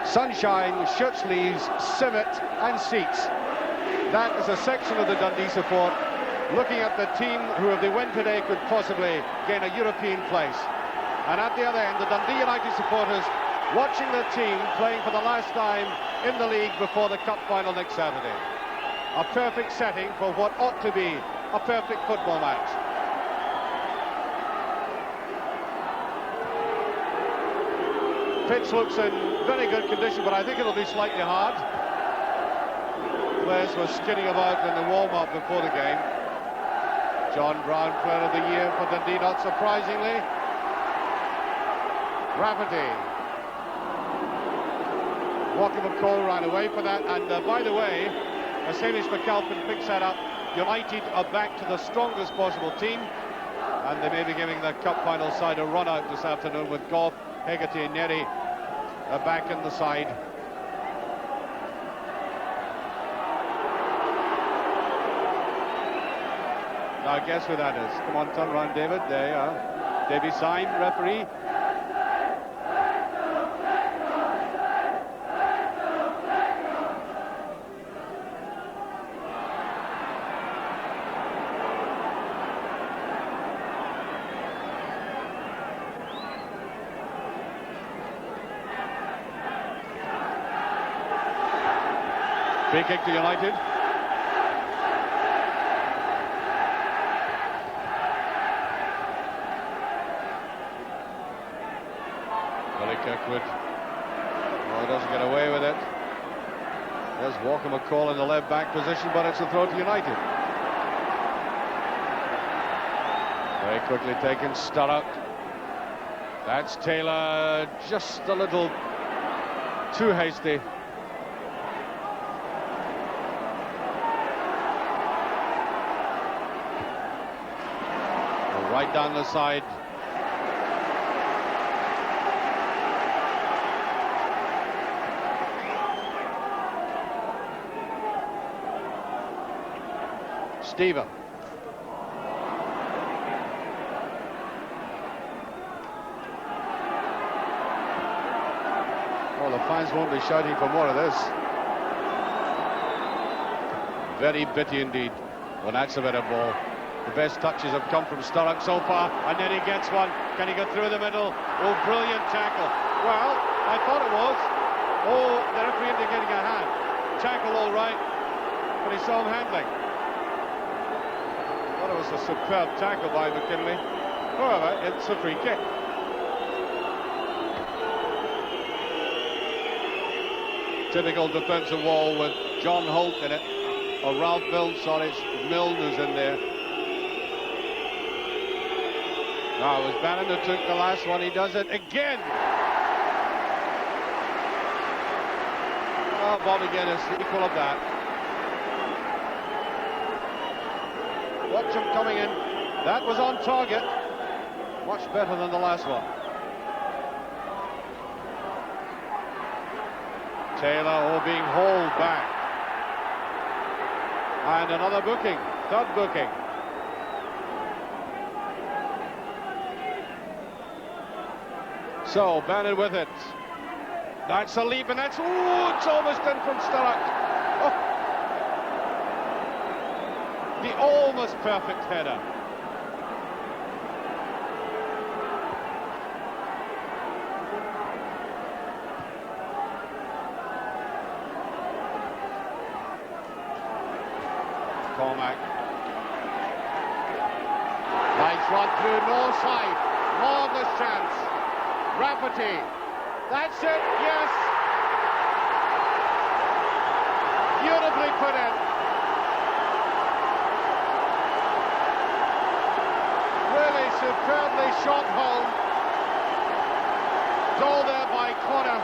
sunshine, shirt sleeves, civet and seats. That is a section of the Dundee support looking at the team who, if they win today, could possibly gain a European place. And at the other end, the Dundee United supporters watching their team playing for the last time in the league before the cup final next Saturday. A perfect setting for what ought to be a perfect football match. Pitch looks in very good condition, but I think it'll be slightly hard. Players were skidding about in the warm-up before the game. John Brown, Player of the Year for Dundee, not surprisingly. Rafferty. Walker McCall ran away for that, and by the way, as Hamish McAlpin picks that up, United are back to the strongest possible team, and they may be giving the cup final side a run out this afternoon with Goff, Hegarty and Neri back in the side. Now guess who that is. Come on, turn around, David. There you are. Davy Syme, referee. Free kick to United. Billy Kirkwood. Oh, he doesn't get away with it. There's Walker McCall in the left back position, but it's a throw to United. Very quickly taken, Sturrock. That's Taylor, just a little too hasty. Right down the side. Stephen. Well, the fans won't be shouting for more of this. Very bitty indeed. Well, that's a bit of ball. The best touches have come from Sturrock so far, and then he gets one. Can he get through the middle? Oh, brilliant tackle. Well, I thought it was. Oh, the referee indicating a hand. Tackle all right, but he saw him handling. Thought it was a superb tackle by McKinley. However, it's a free kick. Typical defensive wall with John Holt in it. Or Ralph Milne, sorry, it's Milne who's in there. Now, it was Bannon who took the last one. He does it again. Oh, Bobby Guinness, equal of that. Watch him coming in. That was on target. Much better than the last one. Taylor, being hauled back. And another booking, third booking. So, Bannon with it. That's a leap, and that's... Ooh, it's almost in from Sturrock. Oh. The almost perfect header. Cormac. Nice run through, no side. Marvellous chance. Rafferty. That's it, yes. Beautifully put in. Really superbly shot home. Goal there by Connor.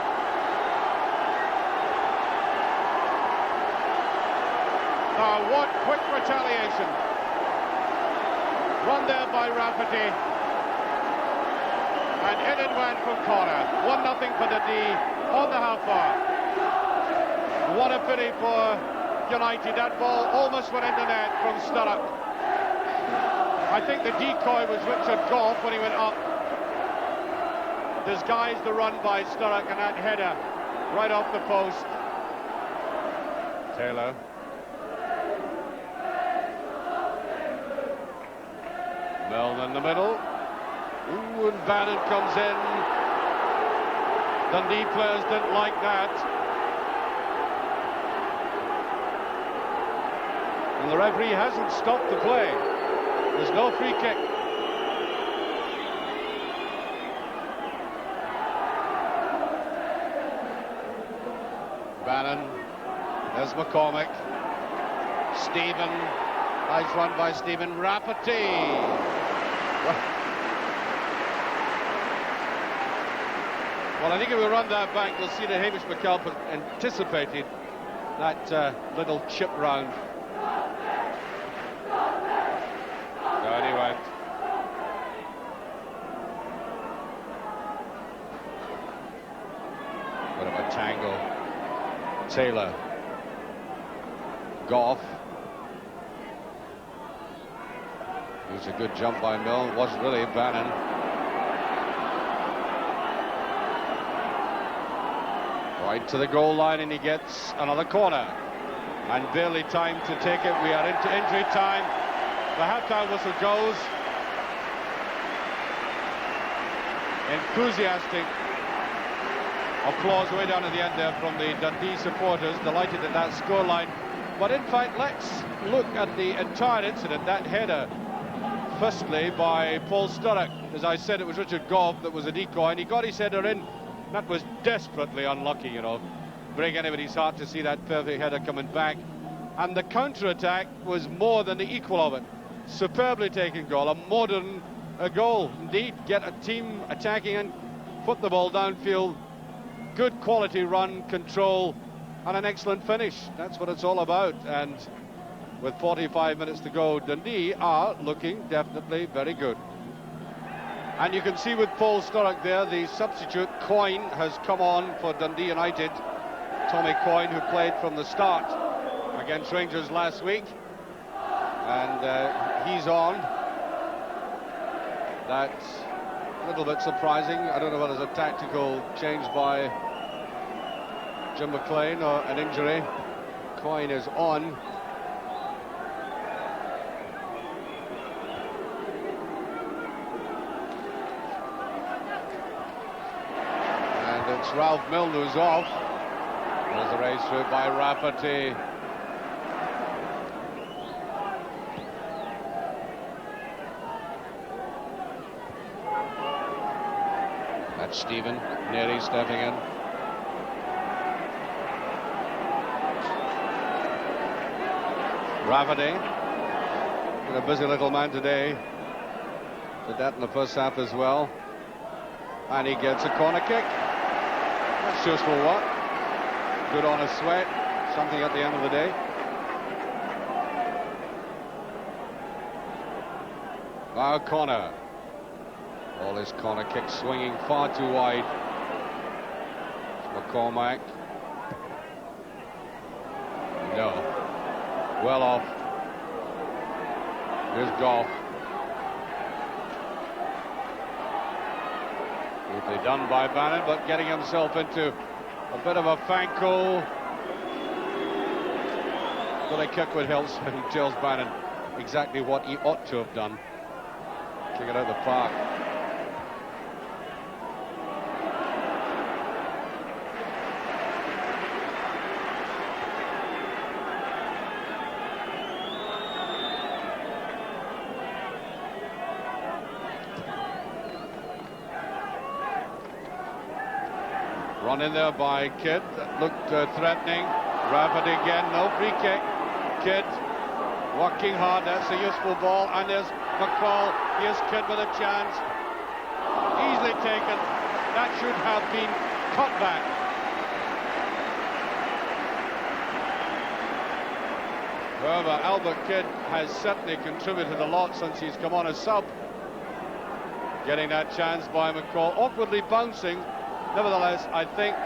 Now, what quick retaliation. Run there by Rafferty. And in it went from corner. 1-0 for Dundee on the half-hour. What a pity for United. That ball almost went into net from Sturrock. I think the decoy was Richard Goff when he went up. Disguised the run by Sturrock, and that header right off the post. Taylor. Milne in the middle. Ooh, and Bannon comes in. Dundee players didn't like that. And the referee hasn't stopped the play. There's no free kick. Bannon. There's McCormick. Stephen. Nice run by Stephen. Rafferty. Well, I think if we run that back, you'll see that Hamish McAlpin anticipated that little chip round. So anyway. Bit of a tangle. Taylor. Goff. It was a good jump by Milne. It wasn't really Bannon. Right to the goal line, and he gets another corner. And barely time to take it. We are into injury time. The half-time whistle goes. Enthusiastic applause way down at the end there from the Dundee supporters, delighted at that scoreline. But in fact, let's look at the entire incident. That header, firstly, by Paul Sturrock. As I said, it was Richard Goff that was a decoy, and he got his header in. That was desperately unlucky, you know. Break anybody's heart to see that perfect header coming back. And the counter-attack was more than the equal of it. Superbly taken goal, a modern goal. Indeed, get a team attacking and put the ball downfield. Good quality run, control, and an excellent finish. That's what it's all about. And with 45 minutes to go, Dundee are looking definitely very good. And you can see with Paul Sturrock there, the substitute Coyne has come on for Dundee United. Tommy Coyne, who played from the start against Rangers last week. And he's on. That's a little bit surprising. I don't know whether there's a tactical change by Jim McLean or an injury. Coyne is on. And it's Ralph Milne who's off. There's a race through by Rafferty. That's Stephen Neary stepping in. Rafferty, been a busy little man today. Did that in the first half as well. And he gets a corner kick. That's just for what? Good honest sweat. Something at the end of the day. Now corner. All his corner kicks swinging far too wide. McCormack. No. Well off. Here's Goff. Beautifully done by Bannon, but getting himself into a bit of a fanko. But a kick would help, so he tells Bannon exactly what he ought to have done. Kick it out of the park. Run in there by Kidd, that looked threatening. Rafferty again, no free kick. Kidd working hard, that's a useful ball. And there's McCall, here's Kidd with a chance. Easily taken, that should have been cut back. However, Albert Kidd has certainly contributed a lot since he's come on as sub. Getting that chance by McCall, awkwardly bouncing. Nevertheless, I think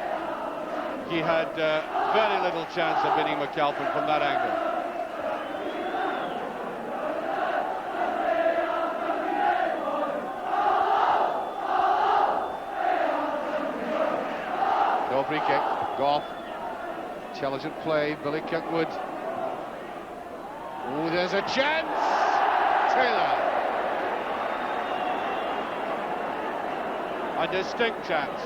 he had very little chance of beating McAlpin from that angle. No free kick. Goff. Intelligent play. Billy Kirkwood. Oh, there's a chance. Taylor. A distinct chance.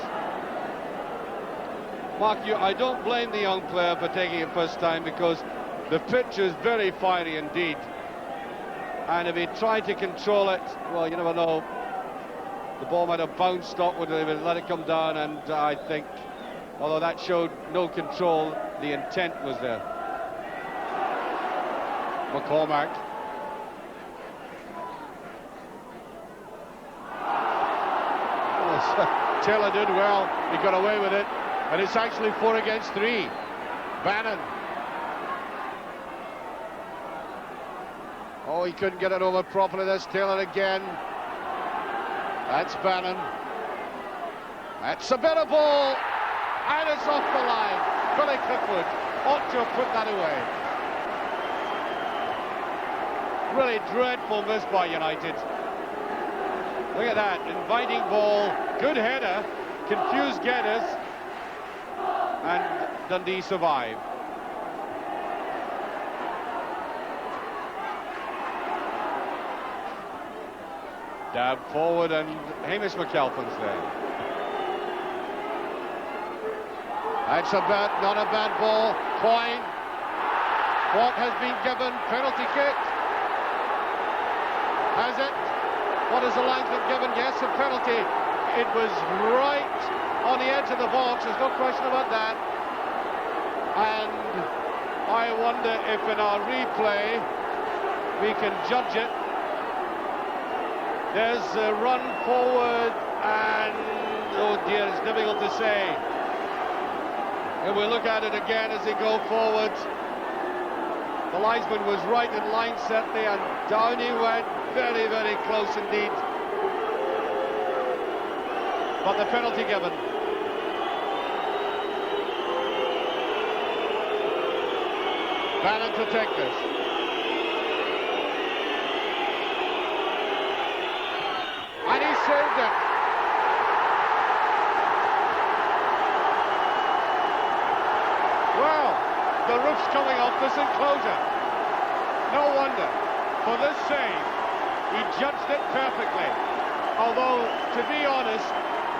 Mark, I don't blame the young player for taking it first time, because the pitch is very fiery indeed. And if he tried to control it, well, you never know. The ball might have bounced upward and they would let it come down, and I think, although that showed no control, the intent was there. McCormack. Taylor did well, he got away with it, and it's actually 4 against 3. Bannon. Oh, he couldn't get it over properly. There's Taylor again. That's Bannon. That's a better ball, and it's off the line. Billy Kirkwood ought to have put that away. Really dreadful miss by United. Look at that, inviting ball, good header, confused getters, and Dundee survive. Dab forward, and Hamish McAlpin's there. That's not a bad ball. Coyne. What has been given? Penalty kick. Has it? What has the linesman given? Yes, a penalty. It was right on the edge of the box. There's no question about that. And I wonder if in our replay we can judge it. There's a run forward, and oh dear, it's difficult to say. If we look at it again as they go forward, the linesman was right in line certainly, and down he went, very, very close indeed. But the penalty given. Bannon to take this. And he saved it. Well, the roof's coming off this enclosure. No wonder. For this save, he judged it perfectly. Although, to be honest,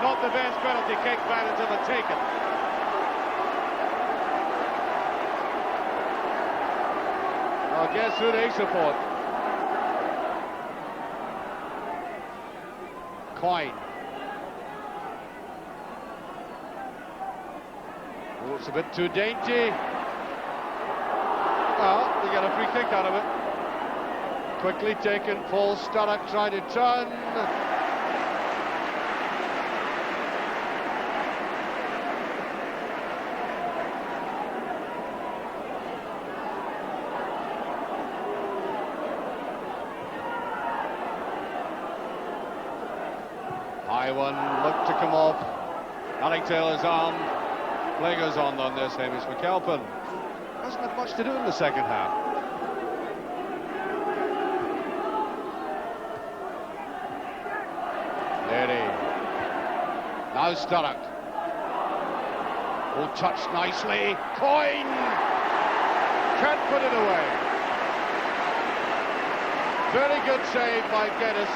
not the best penalty kick Bannon's ever taken. Well, guess who they support? Coyne. Oh, it's a bit too dainty. Well, they get a free kick out of it. Quickly taken, Paul Sturrock trying to turn. High one, looked to come off. Alec Taylor's arm. Play goes on this, Hamish McAlpin. Doesn't have much to do in the second half. Lady. Now Sturrock. Oh, touched nicely. Coyne! Can't put it away. Very good save by Geddes.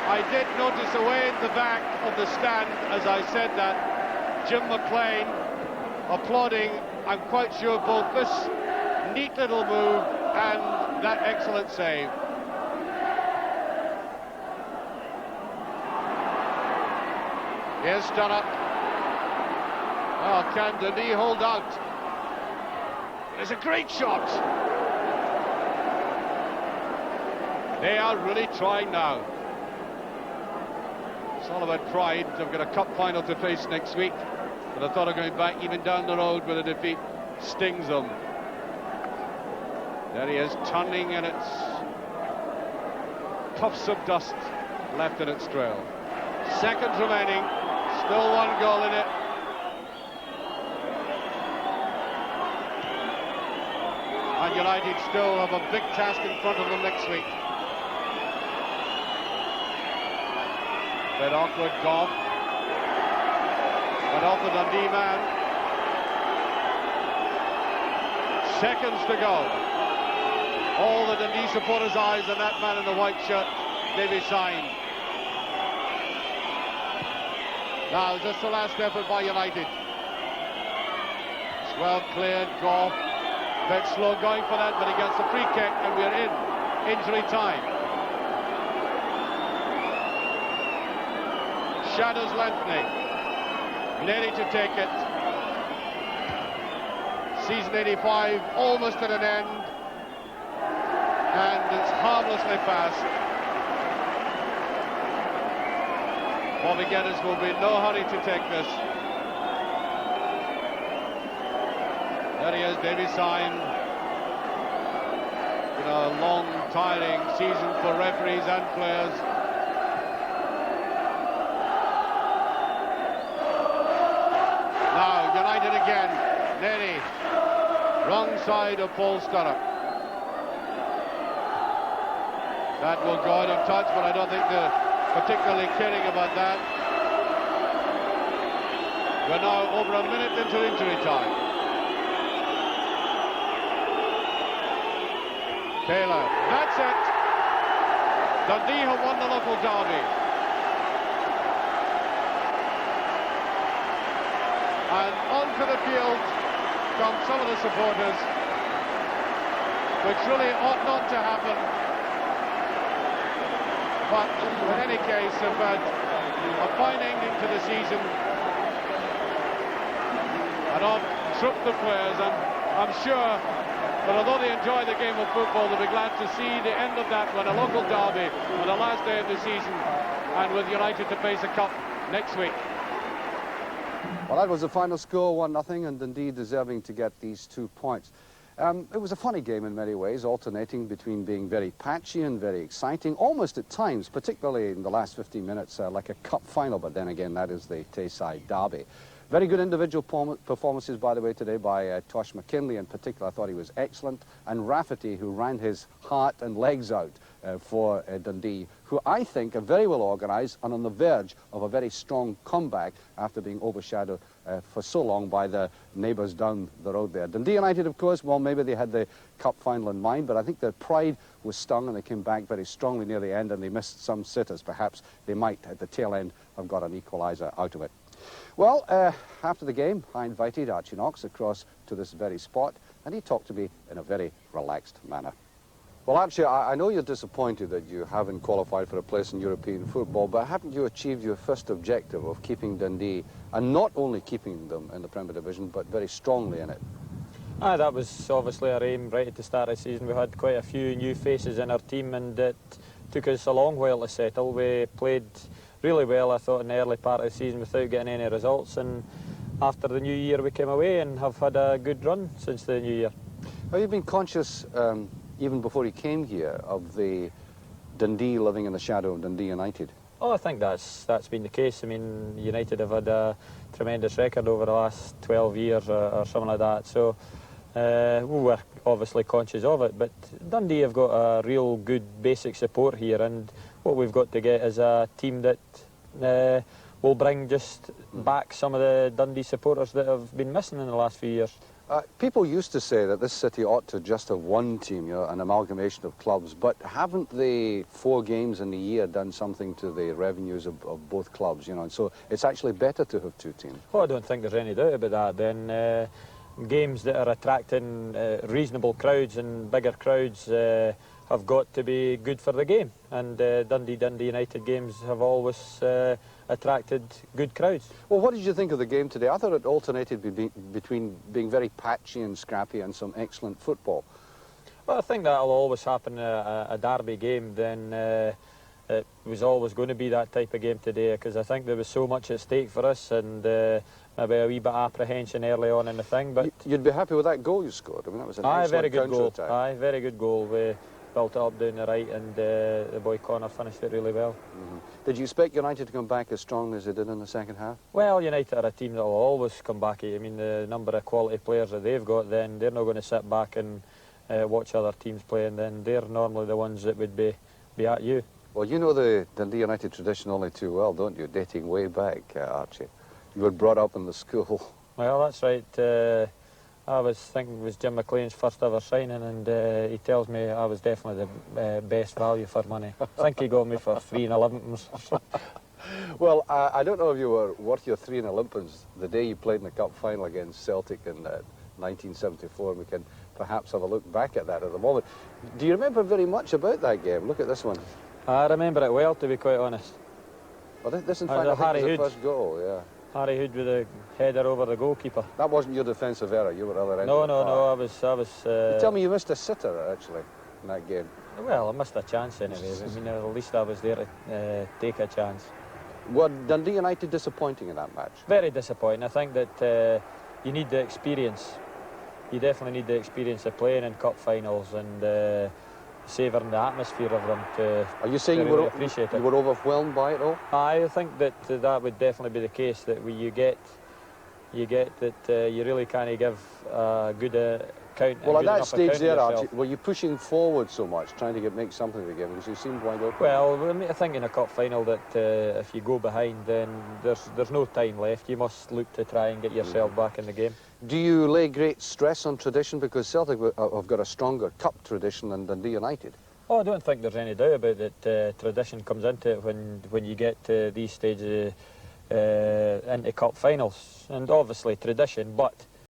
I did notice away at the back of the stand, as I said that, Jim McLean applauding, I'm quite sure, both this neat little move and that excellent save. Here's Sturrock. Oh, can Dundee hold out? There's a great shot. They are really trying now. It's all about pride. They've got a cup final to face next week, but the thought of going back even down the road with a defeat stings them. There he is, turning, and it's puffs of dust left in its trail. Seconds remaining, still one goal in it. And United still have a big task in front of them next week. Bit awkward, Goff. And off the Dundee man. Seconds to go. All the Dundee supporters' eyes on that man in the white shirt, Davy Sign. Now, just the last effort by United. It's well cleared, Goff. Bit slow going for that, but he gets the free kick, and we're in injury time. Shadows lengthening. Nearly to take it. Season 85 almost at an end. And it's harmlessly fast. Bobby Geddes will be in no hurry to take this. There he is, Davy Sign. You know, a long, tiring season for referees and players. Now, United again. Nenny. Wrong side of Paul Sturrock. That will go out of touch, but I don't think they're particularly caring about that. We're now over a minute into injury time. Taylor, that's it. Dundee have won the local derby. And onto the field come some of the supporters, which really ought not to happen. But in any case, they've had a fine ending to the season. And off troop the players, and I'm sure that although they enjoy the game of football, they'll be glad to see the end of that one, a local derby on the last day of the season, and with United to face a cup next week. Well, that was the final score, 1-0, and Dundee deserving to get these 2 points. It was a funny game in many ways, alternating between being very patchy and very exciting, almost at times, particularly in the last 15 minutes, like a cup final, but then again, that is the Tayside derby. Very good individual performances, by the way, today by Tosh McKinley in particular. I thought he was excellent. And Rafferty, who ran his heart and legs out for Dundee, who I think are very well organised and on the verge of a very strong comeback after being overshadowed for so long by the neighbours down the road there. Dundee United, of course, well, maybe they had the cup final in mind, but I think their pride was stung and they came back very strongly near the end and they missed some sitters. Perhaps they might, at the tail end, have got an equaliser out of it. Well, after the game, I invited Archie Knox across to this very spot, and he talked to me in a very relaxed manner. Well, Archie, I know you're disappointed that you haven't qualified for a place in European football, but haven't you achieved your first objective of keeping Dundee, and not only keeping them in the Premier Division, but very strongly in it? That was obviously our aim right at the start of the season. We had quite a few new faces in our team, and it took us a long while to settle. We played really well, I thought, in the early part of the season without getting any results, and after the new year we came away and have had a good run since the new year. Have you been conscious, even before you came here, of the Dundee living in the shadow of Dundee United? Oh, I think that's been the case. I mean, United have had a tremendous record over the last 12 years or something like that, so we were obviously conscious of it, but Dundee have got a real good basic support here, and what we've got to get is a team that will bring just back some of the Dundee supporters that have been missing in the last few years. People used to say that this city ought to just have one team, you know, an amalgamation of clubs, but haven't the 4 games in the year done something to the revenues of both clubs, you know, and so it's actually better to have 2 teams? Well, I don't think there's any doubt about that. Then games that are attracting reasonable crowds and bigger crowds have got to be good for the game, and Dundee United games have always attracted good crowds. Well, what did you think of the game today? I thought it alternated between being very patchy and scrappy and some excellent football. Well, I think that'll always happen in a derby game. Then it was always going to be that type of game today, because I think there was so much at stake for us, and maybe a wee bit of apprehension early on in the thing. But you'd be happy with that goal you scored? I mean, that was an excellent very good goal. counter-attack. Very good goal. We built it up down the right, and the boy Connor finished it really well. Did you expect United to come back as strongly as they did in the second half? Well, United are a team that will always come back. I mean, the number of quality players that they've got, then they're not going to sit back and watch other teams play, and then they're normally the ones that would be at you. Well, you know the Dundee United tradition only too well, don't you? Dating way back, Archie. You were brought up in the school. Well, that's right. I was thinking it was Jim McLean's first ever signing, and he tells me I was definitely the best value for money. I think he got me for 3 and 11pence. Well, I don't know if you were worth your 3 and 11pence the day you played in the cup final against Celtic in 1974. We can perhaps have a look back at that at the moment. Do you remember very much about that game? Look at this one. I remember it well, to be quite honest. Well, this in fact I think was the first goal, yeah. Harry Hood with a header over the goalkeeper. That wasn't your defensive error, you were other end. No, of the no, park. I was. You tell me you missed a sitter, actually, in that game. Well, I missed a chance anyway. I mean, at least I was there to take a chance. Were Dundee United disappointing in that match? Very disappointing. I think that you need the experience. You definitely need the experience of playing in cup finals and savouring the atmosphere of them to. Are you saying really appreciate it. You were overwhelmed by it all? I think that that would definitely be the case. That you get that you really can't give a good account. Well, at that stage there, Archie, were you pushing forward so much, trying to make something of the game? Because you seemed wide open. Well, I think in a cup final that if you go behind, then there's no time left. You must look to try and get yourself back in the game. Do you lay great stress on tradition? Because Celtic have got a stronger cup tradition than Dundee United. Oh, I don't think there's any doubt about it. Tradition comes into it when you get to these stages into cup finals. And obviously tradition, but